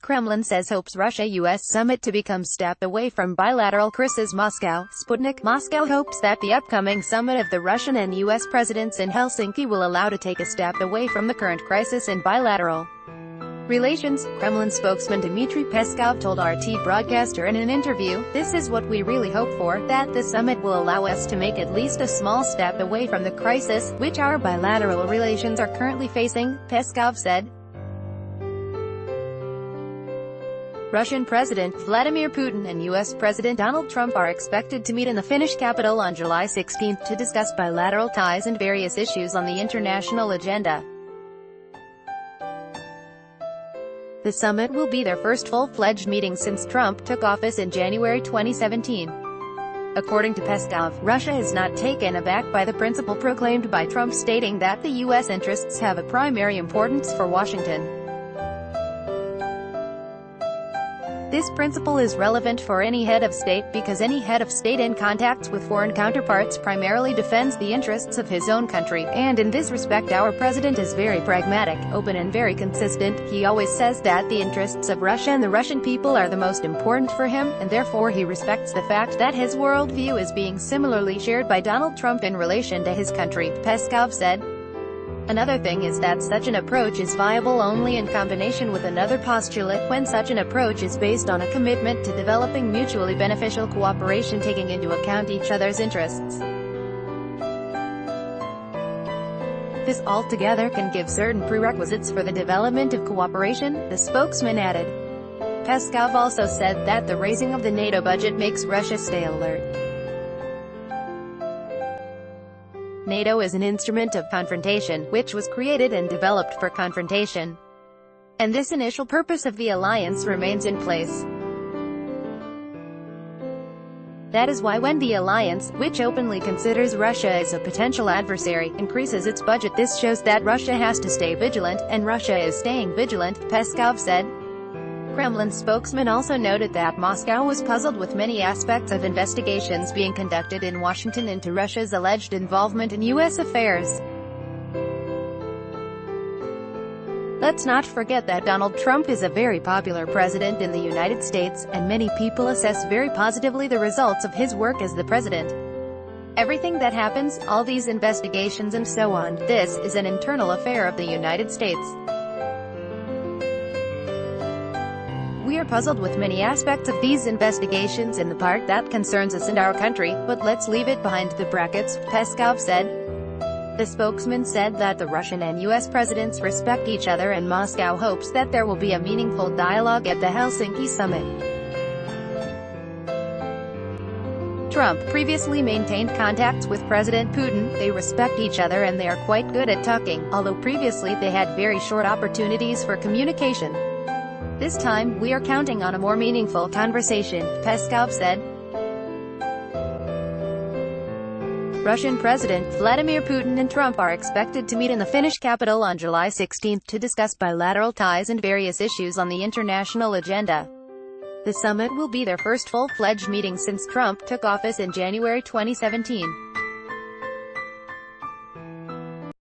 Kremlin says hopes Russia-US summit to become step away from bilateral crisis. Moscow. Sputnik. Moscow hopes that the upcoming summit of the Russian and US presidents in Helsinki will allow to take a step away from the current crisis in bilateral relations. Kremlin spokesman Dmitry Peskov told RT broadcaster in an interview, "This is what we really hope for, that the summit will allow us to make at least a small step away from the crisis, which our bilateral relations are currently facing," Peskov said. Russian President Vladimir Putin and U.S. President Donald Trump are expected to meet in the Finnish capital on July 16 to discuss bilateral ties and various issues on the international agenda. The summit will be their first full-fledged meeting since Trump took office in January 2017. According to Peskov, Russia is not taken aback by the principle proclaimed by Trump, stating that the U.S. interests have a primary importance for Washington. This principle is relevant for any head of state, because any head of state in contacts with foreign counterparts primarily defends the interests of his own country, and in this respect our president is very pragmatic, open and very consistent. He always says that the interests of Russia and the Russian people are the most important for him, and therefore he respects the fact that his worldview is being similarly shared by Donald Trump in relation to his country, Peskov said. Another thing is that such an approach is viable only in combination with another postulate, when such an approach is based on a commitment to developing mutually beneficial cooperation taking into account each other's interests. This altogether can give certain prerequisites for the development of cooperation, the spokesman added. Peskov also said that the raising of the NATO budget makes Russia stay alert. NATO is an instrument of confrontation, which was created and developed for confrontation. And this initial purpose of the alliance remains in place. That is why when the alliance, which openly considers Russia as a potential adversary, increases its budget, this shows that Russia has to stay vigilant, and Russia is staying vigilant, Peskov said. Kremlin spokesman also noted that Moscow was puzzled with many aspects of investigations being conducted in Washington into Russia's alleged involvement in U.S. affairs. Let's not forget that Donald Trump is a very popular president in the United States, and many people assess very positively the results of his work as the president. Everything that happens, all these investigations and so on, this is an internal affair of the United States. We are puzzled with many aspects of these investigations in the part that concerns us and our country, but let's leave it behind the brackets, Peskov said. The spokesman said that the Russian and U.S. presidents respect each other, and Moscow hopes that there will be a meaningful dialogue at the Helsinki summit. Trump previously maintained contacts with President Putin. They respect each other and they are quite good at talking, although previously they had very short opportunities for communication. This time, we are counting on a more meaningful conversation, Peskov said. Russian President Vladimir Putin and Trump are expected to meet in the Finnish capital on July 16 to discuss bilateral ties and various issues on the international agenda. The summit will be their first full-fledged meeting since Trump took office in January 2017.